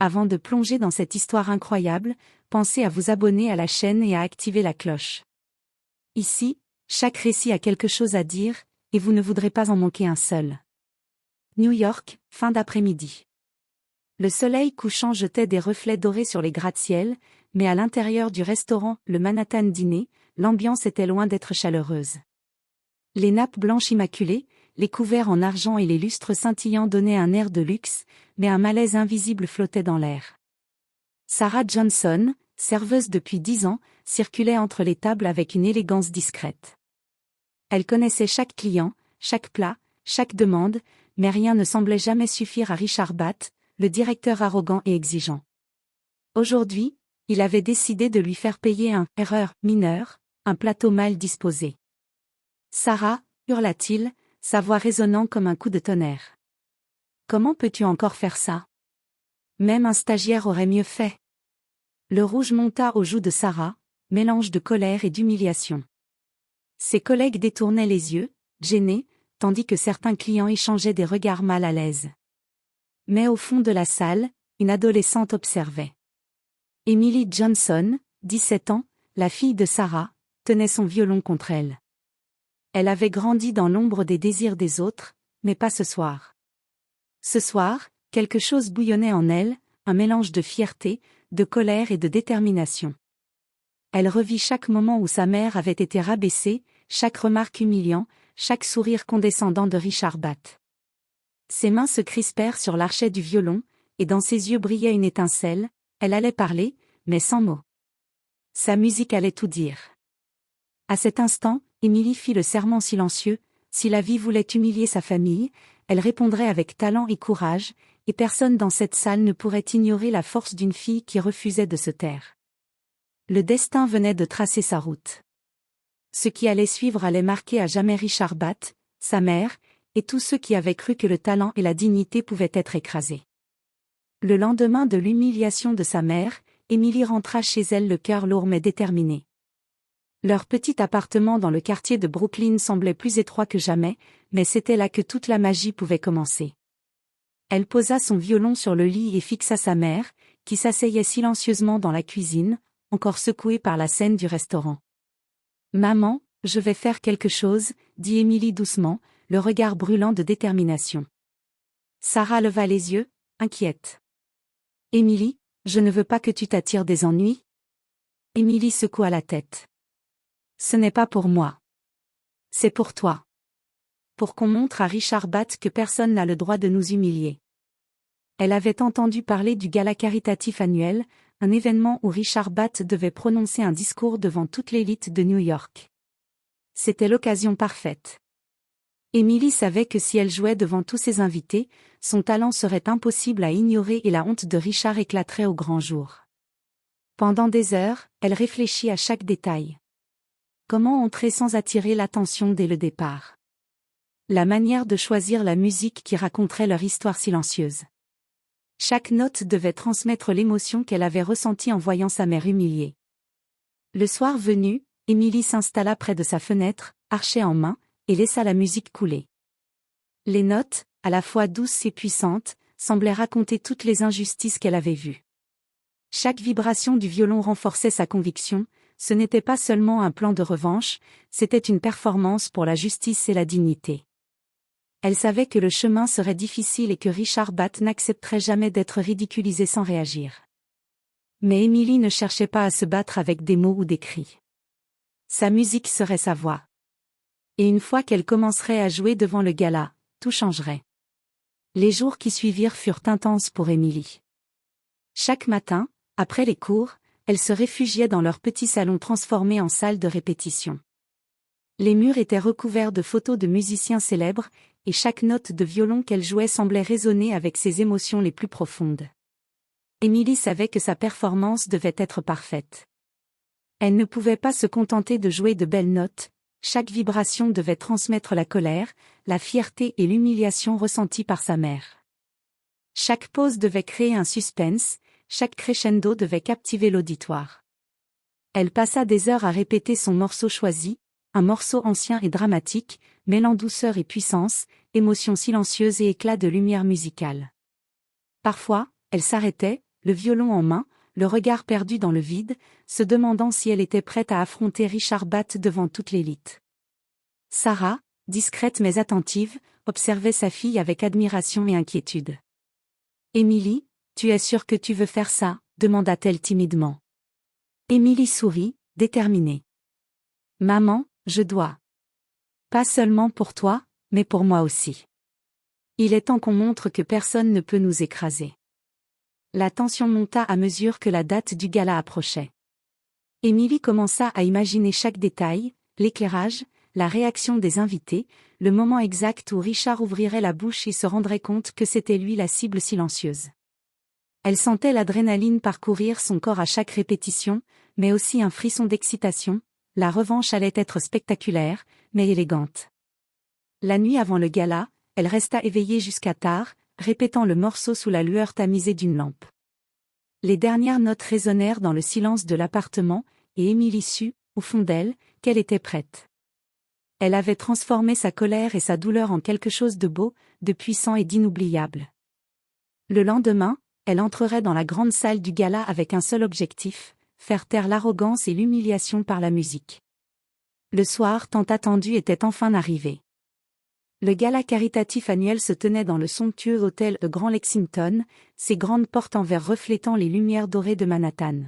Avant de plonger dans cette histoire incroyable, pensez à vous abonner à la chaîne et à activer la cloche. Ici, chaque récit a quelque chose à dire, et vous ne voudrez pas en manquer un seul. New York, fin d'après-midi. Le soleil couchant jetait des reflets dorés sur les gratte-ciel, mais à l'intérieur du restaurant, le Manhattan Diner, l'ambiance était loin d'être chaleureuse. Les nappes blanches immaculées, les couverts en argent et les lustres scintillants donnaient un air de luxe, mais un malaise invisible flottait dans l'air. Sarah Johnson, serveuse depuis 10 ans, circulait entre les tables avec une élégance discrète. Elle connaissait chaque client, chaque plat, chaque demande, mais rien ne semblait jamais suffire à Richard Batt, le directeur arrogant et exigeant. Aujourd'hui, il avait décidé de lui faire payer un « erreur mineure », un plateau mal disposé. « Sarah », hurla-t-il, sa voix résonnant comme un coup de tonnerre. « Comment peux-tu encore faire ça ? Même un stagiaire aurait mieux fait. » Le rouge monta aux joues de Sarah, mélange de colère et d'humiliation. Ses collègues détournaient les yeux, gênés, tandis que certains clients échangeaient des regards mal à l'aise. Mais au fond de la salle, une adolescente observait. Emily Johnson, 17 ans, la fille de Sarah, tenait son violon contre elle. Elle avait grandi dans l'ombre des désirs des autres, mais pas ce soir. Ce soir, quelque chose bouillonnait en elle, un mélange de fierté, de colère et de détermination. Elle revit chaque moment où sa mère avait été rabaissée, chaque remarque humiliante, chaque sourire condescendant de Richard Batt. Ses mains se crispèrent sur l'archet du violon, et dans ses yeux brillait une étincelle. Elle allait parler, mais sans mots. Sa musique allait tout dire. À cet instant, Emily fit le serment silencieux, si la vie voulait humilier sa famille, elle répondrait avec talent et courage, et personne dans cette salle ne pourrait ignorer la force d'une fille qui refusait de se taire. Le destin venait de tracer sa route. Ce qui allait suivre allait marquer à jamais Richard Batt, sa mère, et tous ceux qui avaient cru que le talent et la dignité pouvaient être écrasés. Le lendemain de l'humiliation de sa mère, Emily rentra chez elle le cœur lourd mais déterminée. Leur petit appartement dans le quartier de Brooklyn semblait plus étroit que jamais, mais c'était là que toute la magie pouvait commencer. Elle posa son violon sur le lit et fixa sa mère, qui s'asseyait silencieusement dans la cuisine, encore secouée par la scène du restaurant. « Maman, je vais faire quelque chose », dit Emily doucement, le regard brûlant de détermination. Sarah leva les yeux, inquiète. « Emily, je ne veux pas que tu t'attires des ennuis. » Emily secoua la tête. « Ce n'est pas pour moi. C'est pour toi. Pour qu'on montre à Richard Batt que personne n'a le droit de nous humilier. » Elle avait entendu parler du gala caritatif annuel, un événement où Richard Batt devait prononcer un discours devant toute l'élite de New York. C'était l'occasion parfaite. Emily savait que si elle jouait devant tous ses invités, son talent serait impossible à ignorer et la honte de Richard éclaterait au grand jour. Pendant des heures, elle réfléchit à chaque détail. Comment entrer sans attirer l'attention dès le départ? La manière de choisir la musique qui raconterait leur histoire silencieuse. Chaque note devait transmettre l'émotion qu'elle avait ressentie en voyant sa mère humiliée. Le soir venu, Emily s'installa près de sa fenêtre, archet en main, et laissa la musique couler. Les notes, à la fois douces et puissantes, semblaient raconter toutes les injustices qu'elle avait vues. Chaque vibration du violon renforçait sa conviction, ce n'était pas seulement un plan de revanche, c'était une performance pour la justice et la dignité. Elle savait que le chemin serait difficile et que Richard Batt n'accepterait jamais d'être ridiculisé sans réagir. Mais Emily ne cherchait pas à se battre avec des mots ou des cris. Sa musique serait sa voix. Et une fois qu'elle commencerait à jouer devant le gala, tout changerait. Les jours qui suivirent furent intenses pour Emily. Chaque matin, après les cours, elle se réfugiait dans leur petit salon transformé en salle de répétition. Les murs étaient recouverts de photos de musiciens célèbres, et chaque note de violon qu'elle jouait semblait résonner avec ses émotions les plus profondes. Emily savait que sa performance devait être parfaite. Elle ne pouvait pas se contenter de jouer de belles notes, chaque vibration devait transmettre la colère, la fierté et l'humiliation ressenties par sa mère. Chaque pause devait créer un suspense, chaque crescendo devait captiver l'auditoire. Elle passa des heures à répéter son morceau choisi, un morceau ancien et dramatique, mêlant douceur et puissance, émotion silencieuse et éclat de lumière musicale. Parfois, elle s'arrêtait, le violon en main, le regard perdu dans le vide, se demandant si elle était prête à affronter Richard Bath devant toute l'élite. Sarah, discrète mais attentive, observait sa fille avec admiration et inquiétude. « Émilie, tu es sûre que tu veux faire ça ?» demanda-t-elle timidement. Émilie sourit, déterminée. « Maman, je dois. Pas seulement pour toi, mais pour moi aussi. Il est temps qu'on montre que personne ne peut nous écraser. » La tension monta à mesure que la date du gala approchait. Émilie commença à imaginer chaque détail, l'éclairage, la réaction des invités, le moment exact où Richard ouvrirait la bouche et se rendrait compte que c'était lui la cible silencieuse. Elle sentait l'adrénaline parcourir son corps à chaque répétition, mais aussi un frisson d'excitation. La revanche allait être spectaculaire, mais élégante. La nuit avant le gala, elle resta éveillée jusqu'à tard, répétant le morceau sous la lueur tamisée d'une lampe. Les dernières notes résonnèrent dans le silence de l'appartement, et Émilie sut, au fond d'elle, qu'elle était prête. Elle avait transformé sa colère et sa douleur en quelque chose de beau, de puissant et d'inoubliable. Le lendemain, elle entrerait dans la grande salle du gala avec un seul objectif, faire taire l'arrogance et l'humiliation par la musique. Le soir tant attendu était enfin arrivé. Le gala caritatif annuel se tenait dans le somptueux hôtel de Grand Lexington, ses grandes portes en verre reflétant les lumières dorées de Manhattan.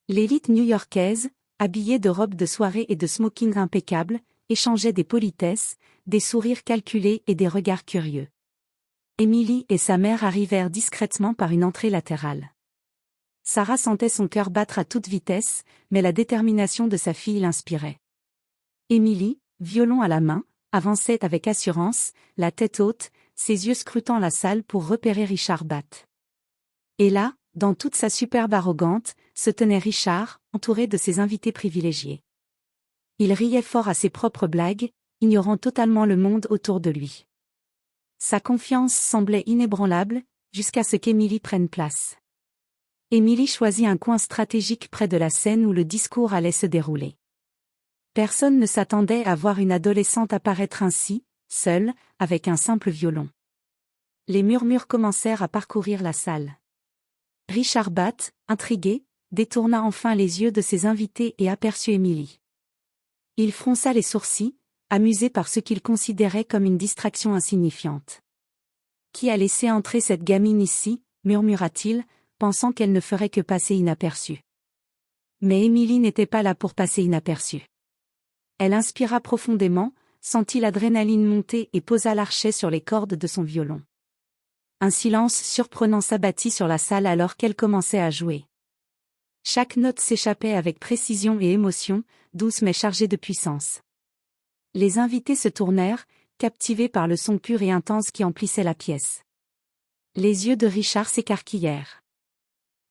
L'élite new-yorkaise, habillée de robes de soirée et de smokings impeccables, échangeait des politesses, des sourires calculés et des regards curieux. Émilie et sa mère arrivèrent discrètement par une entrée latérale. Sarah sentait son cœur battre à toute vitesse, mais la détermination de sa fille l'inspirait. Émilie, violon à la main, avançait avec assurance, la tête haute, ses yeux scrutant la salle pour repérer Richard Bath. Et là, dans toute sa superbe arrogante, se tenait Richard, entouré de ses invités privilégiés. Il riait fort à ses propres blagues, ignorant totalement le monde autour de lui. Sa confiance semblait inébranlable, jusqu'à ce qu'Émilie prenne place. Émilie choisit un coin stratégique près de la scène où le discours allait se dérouler. Personne ne s'attendait à voir une adolescente apparaître ainsi, seule, avec un simple violon. Les murmures commencèrent à parcourir la salle. Richard Bath, intrigué, détourna enfin les yeux de ses invités et aperçut Émilie. Il fronça les sourcils, amusé par ce qu'il considérait comme une distraction insignifiante. « Qui a laissé entrer cette gamine ici ?» murmura-t-il, pensant qu'elle ne ferait que passer inaperçue. Mais Émilie n'était pas là pour passer inaperçue. Elle inspira profondément, sentit l'adrénaline monter et posa l'archet sur les cordes de son violon. Un silence surprenant s'abattit sur la salle alors qu'elle commençait à jouer. Chaque note s'échappait avec précision et émotion, douce mais chargée de puissance. Les invités se tournèrent, captivés par le son pur et intense qui emplissait la pièce. Les yeux de Richard s'écarquillèrent.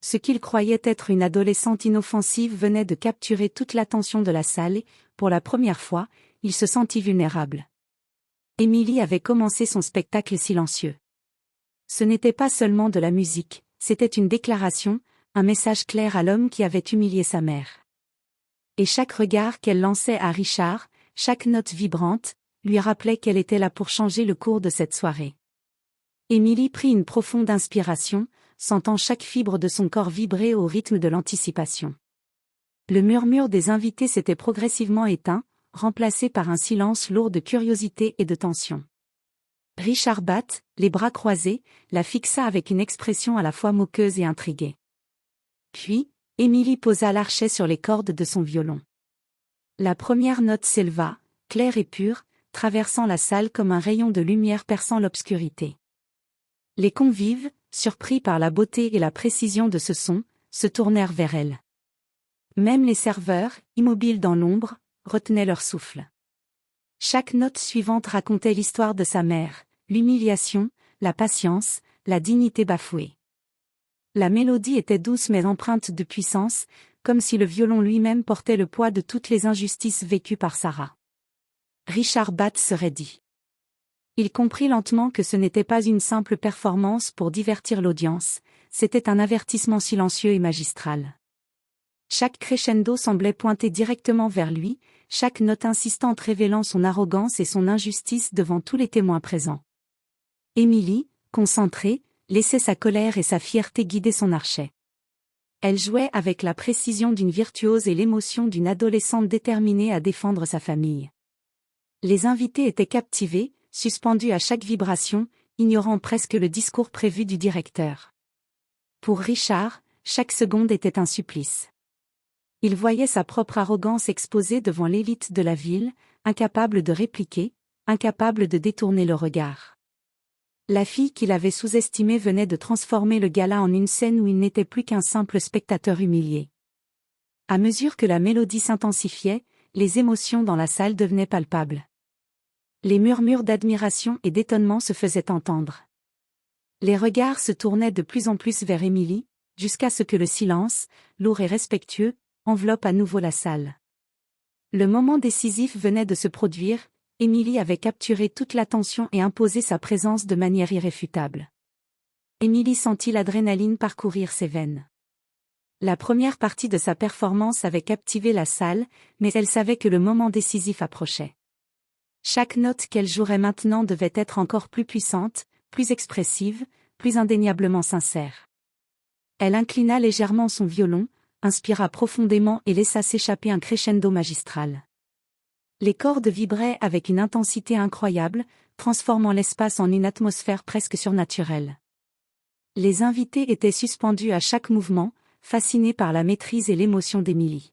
Ce qu'il croyait être une adolescente inoffensive venait de capturer toute l'attention de la salle et, pour la première fois, il se sentit vulnérable. Émilie avait commencé son spectacle silencieux. Ce n'était pas seulement de la musique, c'était une déclaration, un message clair à l'homme qui avait humilié sa mère. Et chaque regard qu'elle lançait à Richard, chaque note vibrante, lui rappelait qu'elle était là pour changer le cours de cette soirée. Émilie prit une profonde inspiration, sentant chaque fibre de son corps vibrer au rythme de l'anticipation. Le murmure des invités s'était progressivement éteint, remplacé par un silence lourd de curiosité et de tension. Richard Bath, les bras croisés, la fixa avec une expression à la fois moqueuse et intriguée. Puis, Émilie posa l'archet sur les cordes de son violon. La première note s'éleva, claire et pure, traversant la salle comme un rayon de lumière perçant l'obscurité. Les convives, surpris par la beauté et la précision de ce son, se tournèrent vers elle. Même les serveurs, immobiles dans l'ombre, retenaient leur souffle. Chaque note suivante racontait l'histoire de sa mère, l'humiliation, la patience, la dignité bafouée. La mélodie était douce mais empreinte de puissance, comme si le violon lui-même portait le poids de toutes les injustices vécues par Sarah. Richard Bath se raidit. Il comprit lentement que ce n'était pas une simple performance pour divertir l'audience, c'était un avertissement silencieux et magistral. Chaque crescendo semblait pointer directement vers lui, chaque note insistante révélant son arrogance et son injustice devant tous les témoins présents. Émilie, concentrée, laissait sa colère et sa fierté guider son archet. Elle jouait avec la précision d'une virtuose et l'émotion d'une adolescente déterminée à défendre sa famille. Les invités étaient captivés, suspendus à chaque vibration, ignorant presque le discours prévu du directeur. Pour Richard, chaque seconde était un supplice. Il voyait sa propre arrogance exposée devant l'élite de la ville, incapable de répliquer, incapable de détourner le regard. La fille qu'il avait sous-estimée venait de transformer le gala en une scène où il n'était plus qu'un simple spectateur humilié. À mesure que la mélodie s'intensifiait, les émotions dans la salle devenaient palpables. Les murmures d'admiration et d'étonnement se faisaient entendre. Les regards se tournaient de plus en plus vers Émilie, jusqu'à ce que le silence, lourd et respectueux, enveloppe à nouveau la salle. Le moment décisif venait de se produire, Émilie avait capturé toute l'attention et imposé sa présence de manière irréfutable. Émilie sentit l'adrénaline parcourir ses veines. La première partie de sa performance avait captivé la salle, mais elle savait que le moment décisif approchait. Chaque note qu'elle jouerait maintenant devait être encore plus puissante, plus expressive, plus indéniablement sincère. Elle inclina légèrement son violon, inspira profondément et laissa s'échapper un crescendo magistral. Les cordes vibraient avec une intensité incroyable, transformant l'espace en une atmosphère presque surnaturelle. Les invités étaient suspendus à chaque mouvement, fascinés par la maîtrise et l'émotion d'Émilie.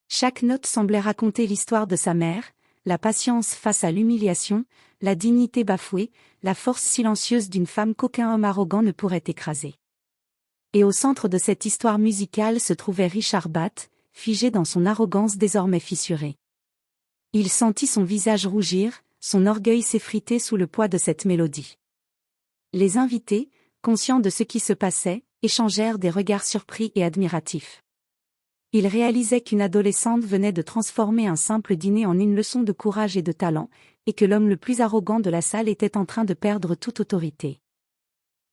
Chaque note semblait raconter l'histoire de sa mère, la patience face à l'humiliation, la dignité bafouée, la force silencieuse d'une femme qu'aucun homme arrogant ne pourrait écraser. Et au centre de cette histoire musicale se trouvait Richard Bath, figé dans son arrogance désormais fissurée. Il sentit son visage rougir, son orgueil s'effriter sous le poids de cette mélodie. Les invités, conscients de ce qui se passait, échangèrent des regards surpris et admiratifs. Ils réalisaient qu'une adolescente venait de transformer un simple dîner en une leçon de courage et de talent, et que l'homme le plus arrogant de la salle était en train de perdre toute autorité.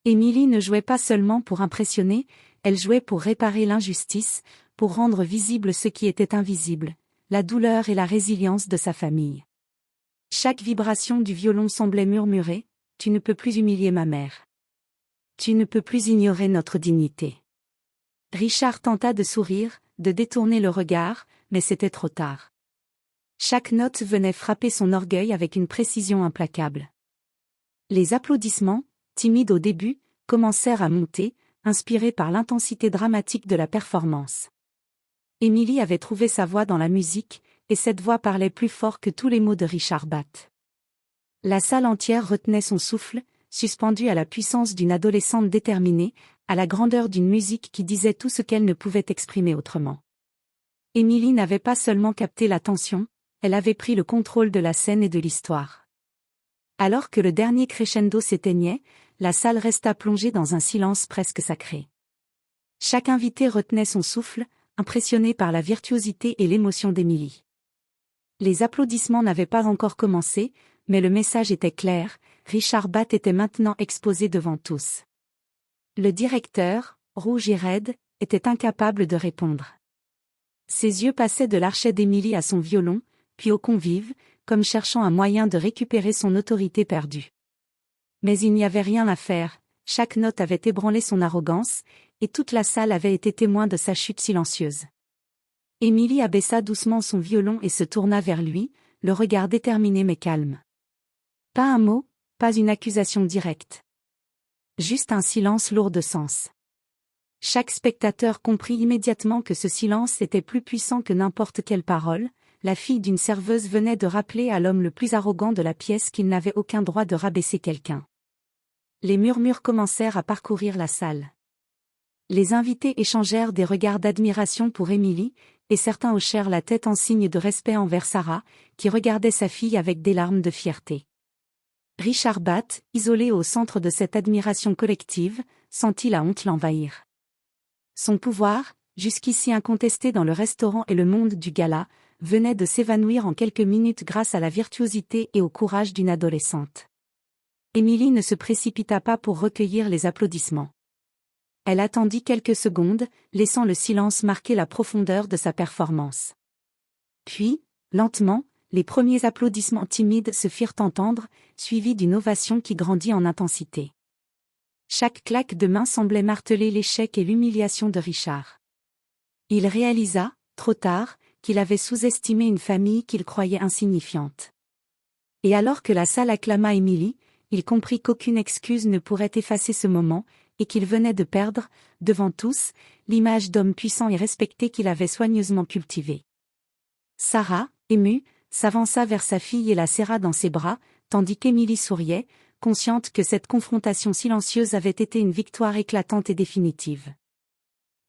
Émilie ne jouait pas seulement pour impressionner, elle jouait pour réparer l'injustice, pour rendre visible ce qui était invisible, la douleur et la résilience de sa famille. Chaque vibration du violon semblait murmurer « Tu ne peux plus humilier ma mère. Tu ne peux plus ignorer notre dignité. » Richard tenta de sourire, de détourner le regard, mais c'était trop tard. Chaque note venait frapper son orgueil avec une précision implacable. Les applaudissements, timides au début, commencèrent à monter, inspirés par l'intensité dramatique de la performance. Émilie avait trouvé sa voix dans la musique, et cette voix parlait plus fort que tous les mots de Richard Bath. La salle entière retenait son souffle, suspendue à la puissance d'une adolescente déterminée, à la grandeur d'une musique qui disait tout ce qu'elle ne pouvait exprimer autrement. Émilie n'avait pas seulement capté l'attention, elle avait pris le contrôle de la scène et de l'histoire. Alors que le dernier crescendo s'éteignait, la salle resta plongée dans un silence presque sacré. Chaque invité retenait son souffle, impressionné par la virtuosité et l'émotion d'Émilie. Les applaudissements n'avaient pas encore commencé, mais le message était clair, Richard Bath était maintenant exposé devant tous. Le directeur, rouge et raide, était incapable de répondre. Ses yeux passaient de l'archet d'Émilie à son violon, puis aux convives, comme cherchant un moyen de récupérer son autorité perdue. Mais il n'y avait rien à faire, chaque note avait ébranlé son arrogance, et toute la salle avait été témoin de sa chute silencieuse. Émilie abaissa doucement son violon et se tourna vers lui, le regard déterminé mais calme. Pas un mot, pas une accusation directe. Juste un silence lourd de sens. Chaque spectateur comprit immédiatement que ce silence était plus puissant que n'importe quelle parole. La fille d'une serveuse venait de rappeler à l'homme le plus arrogant de la pièce qu'il n'avait aucun droit de rabaisser quelqu'un. Les murmures commencèrent à parcourir la salle. Les invités échangèrent des regards d'admiration pour Émilie, et certains hochèrent la tête en signe de respect envers Sarah, qui regardait sa fille avec des larmes de fierté. Richard Bath, isolé au centre de cette admiration collective, sentit la honte l'envahir. Son pouvoir, jusqu'ici incontesté dans le restaurant et le monde du gala, venait de s'évanouir en quelques minutes grâce à la virtuosité et au courage d'une adolescente. Émilie ne se précipita pas pour recueillir les applaudissements. Elle attendit quelques secondes, laissant le silence marquer la profondeur de sa performance. Puis, lentement, les premiers applaudissements timides se firent entendre, suivis d'une ovation qui grandit en intensité. Chaque claque de main semblait marteler l'échec et l'humiliation de Richard. Il réalisa, trop tard, qu'il avait sous-estimé une famille qu'il croyait insignifiante. Et alors que la salle acclama Emily, il comprit qu'aucune excuse ne pourrait effacer ce moment, et qu'il venait de perdre, devant tous, l'image d'homme puissant et respecté qu'il avait soigneusement cultivé. Sarah, émue, s'avança vers sa fille et la serra dans ses bras, tandis qu'Emily souriait, consciente que cette confrontation silencieuse avait été une victoire éclatante et définitive.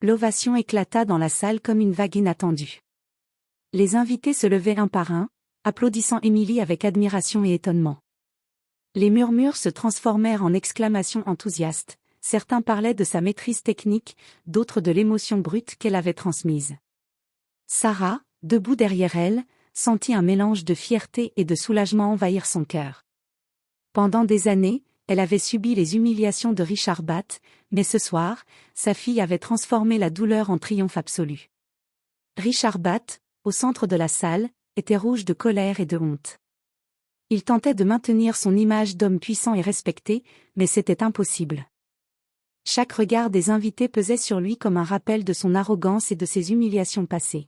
L'ovation éclata dans la salle comme une vague inattendue. Les invités se levaient un par un, applaudissant Emily avec admiration et étonnement. Les murmures se transformèrent en exclamations enthousiastes, certains parlaient de sa maîtrise technique, d'autres de l'émotion brute qu'elle avait transmise. Sarah, debout derrière elle, sentit un mélange de fierté et de soulagement envahir son cœur. Pendant des années, elle avait subi les humiliations de Richard Bath, mais ce soir, sa fille avait transformé la douleur en triomphe absolu. Richard Bath, au centre de la salle, était rouge de colère et de honte. Il tentait de maintenir son image d'homme puissant et respecté, mais c'était impossible. Chaque regard des invités pesait sur lui comme un rappel de son arrogance et de ses humiliations passées.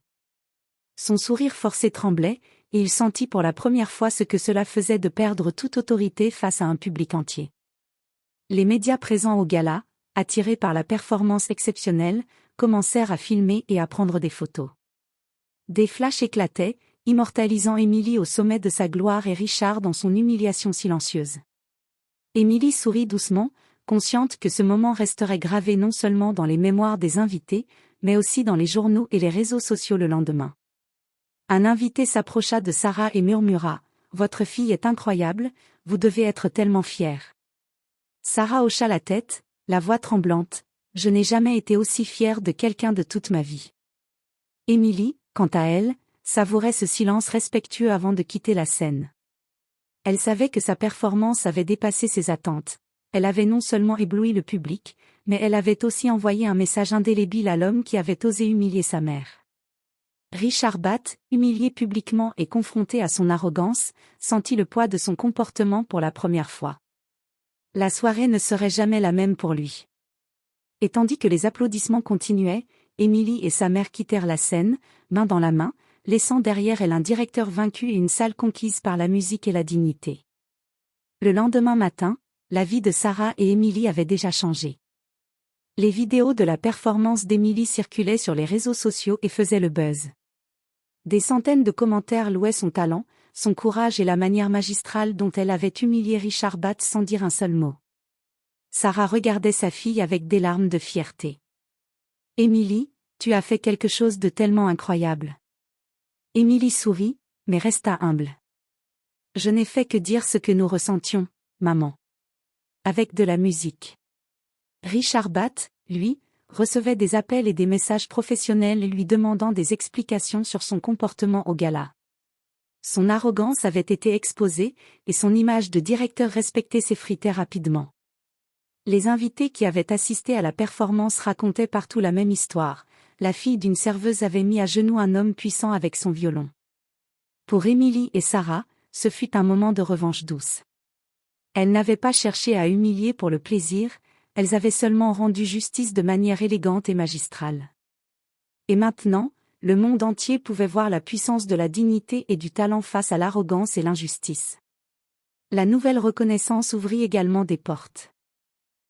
Son sourire forcé tremblait, et il sentit pour la première fois ce que cela faisait de perdre toute autorité face à un public entier. Les médias présents au gala, attirés par la performance exceptionnelle, commencèrent à filmer et à prendre des photos. Des flashs éclataient, immortalisant Emily au sommet de sa gloire et Richard dans son humiliation silencieuse. Emily sourit doucement, consciente que ce moment resterait gravé non seulement dans les mémoires des invités, mais aussi dans les journaux et les réseaux sociaux le lendemain. Un invité s'approcha de Sarah et murmura « Votre fille est incroyable, vous devez être tellement fière. » Sarah hocha la tête, la voix tremblante « Je n'ai jamais été aussi fière de quelqu'un de toute ma vie. » Emily, quant à elle, savourait ce silence respectueux avant de quitter la scène. Elle savait que sa performance avait dépassé ses attentes. Elle avait non seulement ébloui le public, mais elle avait aussi envoyé un message indélébile à l'homme qui avait osé humilier sa mère. Richard Bath, humilié publiquement et confronté à son arrogance, sentit le poids de son comportement pour la première fois. La soirée ne serait jamais la même pour lui. Et tandis que les applaudissements continuaient, Emily et sa mère quittèrent la scène, main dans la main, laissant derrière elle un directeur vaincu et une salle conquise par la musique et la dignité. Le lendemain matin, la vie de Sarah et Emily avait déjà changé. Les vidéos de la performance d'Emily circulaient sur les réseaux sociaux et faisaient le buzz. Des centaines de commentaires louaient son talent, son courage et la manière magistrale dont elle avait humilié Richard Bath sans dire un seul mot. Sarah regardait sa fille avec des larmes de fierté. « Emily, tu as fait quelque chose de tellement incroyable. » Emily sourit, mais resta humble. « Je n'ai fait que dire ce que nous ressentions, maman. » Avec de la musique. Richard Bath, lui, recevait des appels et des messages professionnels lui demandant des explications sur son comportement au gala. Son arrogance avait été exposée, et son image de directeur respecté s'effritait rapidement. Les invités qui avaient assisté à la performance racontaient partout la même histoire. La fille d'une serveuse avait mis à genoux un homme puissant avec son violon. Pour Emily et Sarah, ce fut un moment de revanche douce. Elles n'avaient pas cherché à humilier pour le plaisir, elles avaient seulement rendu justice de manière élégante et magistrale. Et maintenant, le monde entier pouvait voir la puissance de la dignité et du talent face à l'arrogance et l'injustice. La nouvelle reconnaissance ouvrit également des portes.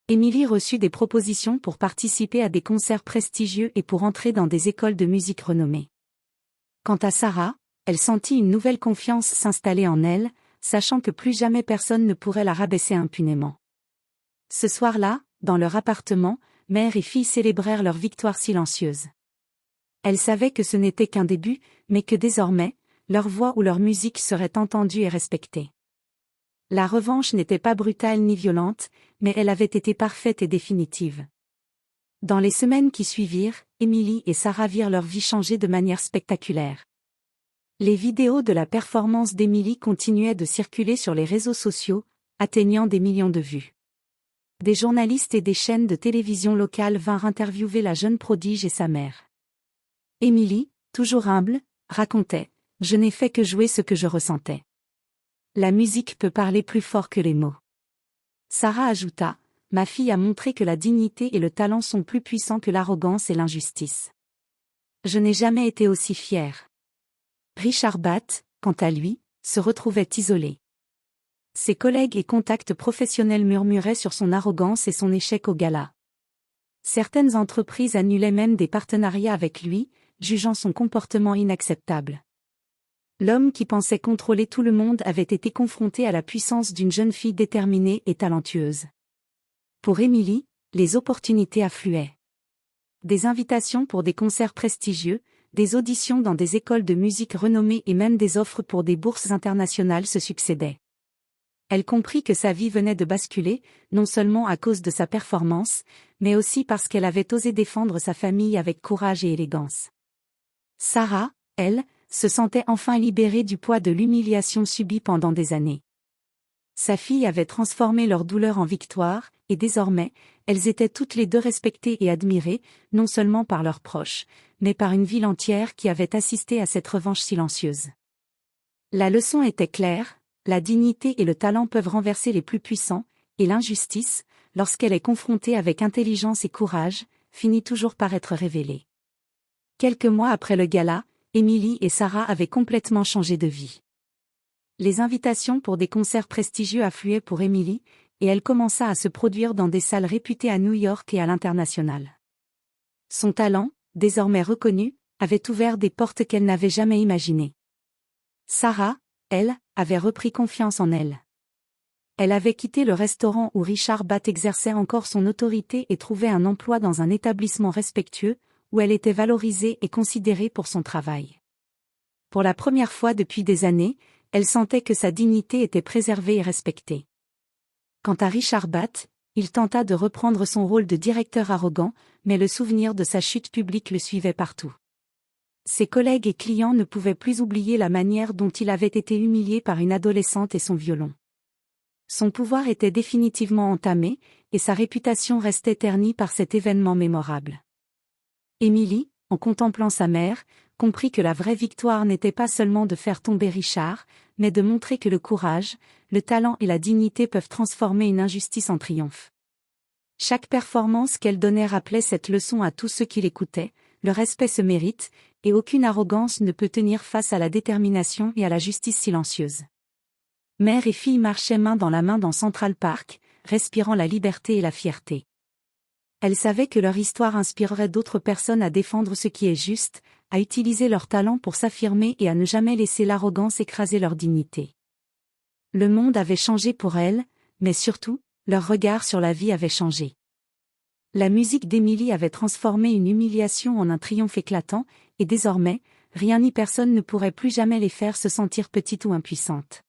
Emily reçut des propositions pour participer à des concerts prestigieux et pour entrer dans des écoles de musique renommées. Quant à Sarah, elle sentit une nouvelle confiance s'installer en elle, sachant que plus jamais personne ne pourrait la rabaisser impunément. Ce soir-là, dans leur appartement, mère et fille célébrèrent leur victoire silencieuse. Elle savait que ce n'était qu'un début, mais que désormais, leur voix ou leur musique serait entendue et respectée. La revanche n'était pas brutale ni violente, mais elle avait été parfaite et définitive. Dans les semaines qui suivirent, Emily et Sarah virent leur vie changer de manière spectaculaire. Les vidéos de la performance d'Emily continuaient de circuler sur les réseaux sociaux, atteignant des millions de vues. Des journalistes et des chaînes de télévision locales vinrent interviewer la jeune prodige et sa mère. Emily, toujours humble, racontait « Je n'ai fait que jouer ce que je ressentais. La musique peut parler plus fort que les mots. » Sarah ajouta « ma fille a montré que la dignité et le talent sont plus puissants que l'arrogance et l'injustice. Je n'ai jamais été aussi fière. » Richard Batt, quant à lui, se retrouvait isolé. Ses collègues et contacts professionnels murmuraient sur son arrogance et son échec au gala. Certaines entreprises annulaient même des partenariats avec lui, jugeant son comportement inacceptable. L'homme qui pensait contrôler tout le monde avait été confronté à la puissance d'une jeune fille déterminée et talentueuse. Pour Emily, les opportunités affluaient. Des invitations pour des concerts prestigieux, des auditions dans des écoles de musique renommées et même des offres pour des bourses internationales se succédaient. Elle comprit que sa vie venait de basculer, non seulement à cause de sa performance, mais aussi parce qu'elle avait osé défendre sa famille avec courage et élégance. Sarah, elle, se sentait enfin libérée du poids de l'humiliation subie pendant des années. Sa fille avait transformé leur douleur en victoire, et désormais, elles étaient toutes les deux respectées et admirées, non seulement par leurs proches, mais par une ville entière qui avait assisté à cette revanche silencieuse. La leçon était claire, la dignité et le talent peuvent renverser les plus puissants, et l'injustice, lorsqu'elle est confrontée avec intelligence et courage, finit toujours par être révélée. Quelques mois après le gala, Emily et Sarah avaient complètement changé de vie. Les invitations pour des concerts prestigieux affluaient pour Emily, et elle commença à se produire dans des salles réputées à New York et à l'international. Son talent, désormais reconnu, avait ouvert des portes qu'elle n'avait jamais imaginées. Sarah, elle, avait repris confiance en elle. Elle avait quitté le restaurant où Richard Batt exerçait encore son autorité et trouvé un emploi dans un établissement respectueux, où elle était valorisée et considérée pour son travail. Pour la première fois depuis des années, elle sentait que sa dignité était préservée et respectée. Quant à Richard Batt, il tenta de reprendre son rôle de directeur arrogant, mais le souvenir de sa chute publique le suivait partout. Ses collègues et clients ne pouvaient plus oublier la manière dont il avait été humilié par une adolescente et son violon. Son pouvoir était définitivement entamé, et sa réputation restait ternie par cet événement mémorable. Emily, en contemplant sa mère, comprit que la vraie victoire n'était pas seulement de faire tomber Richard, mais de montrer que le courage, le talent et la dignité peuvent transformer une injustice en triomphe. Chaque performance qu'elle donnait rappelait cette leçon à tous ceux qui l'écoutaient: le respect se mérite, et aucune arrogance ne peut tenir face à la détermination et à la justice silencieuse. Mère et fille marchaient main dans la main dans Central Park, respirant la liberté et la fierté. Elles savaient que leur histoire inspirerait d'autres personnes à défendre ce qui est juste, à utiliser leur talent pour s'affirmer et à ne jamais laisser l'arrogance écraser leur dignité. Le monde avait changé pour elles, mais surtout, leur regard sur la vie avait changé. La musique d'Emily avait transformé une humiliation en un triomphe éclatant, et désormais, rien ni personne ne pourrait plus jamais les faire se sentir petites ou impuissantes.